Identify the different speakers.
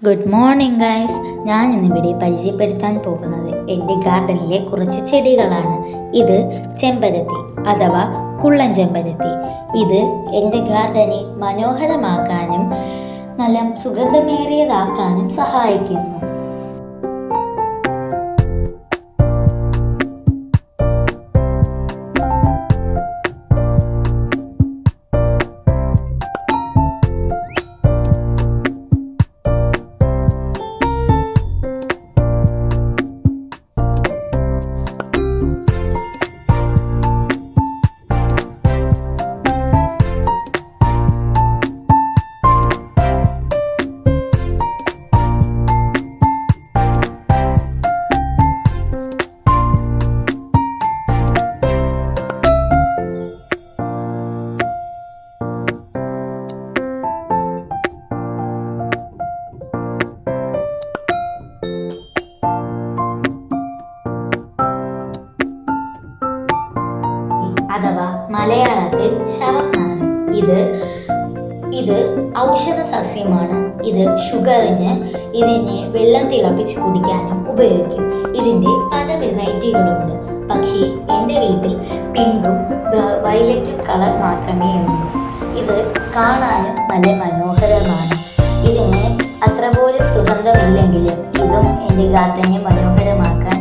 Speaker 1: Good morning guys. ഞാൻ ഇന്നിവിടെ പരിചയപ്പെടുത്താൻ പോകുന്നത് എൻ്റെ ഗാർഡനിലെ കുറച്ച് ചെടികളാണ്. ഇത് ചെമ്പരത്തി അഥവാ കുള്ളൻ ചെമ്പരത്തി. ഇത് എൻ്റെ ഗാർഡനെ മനോഹരമാക്കാനും നല്ല സുഗന്ധമേറിയതാക്കാനും സഹായിക്കുന്നു. അഥവാ മലയാളത്തിൽ ശവനാര്. ഇത് ഔഷധ സസ്യമാണ്. ഇത് ഷുഗറിന് ഇതിനെ വെള്ളം തിളപ്പിച്ച് കുടിക്കാനും ഉപയോഗിക്കും. ഇതിൻ്റെ പല വെറൈറ്റികളുണ്ട്. പക്ഷേ എൻ്റെ വീട്ടിൽ പിങ്കും വയലറ്റും കളർ മാത്രമേ ഉള്ളൂ. ഇത് കാണാനും നല്ല മനോഹരമാണ്. ഇതിന് അത്ര പോലും സുഗന്ധമില്ലെങ്കിലും ഇതും എൻ്റെ ഗാർഡനെ മനോഹരമാക്കാൻ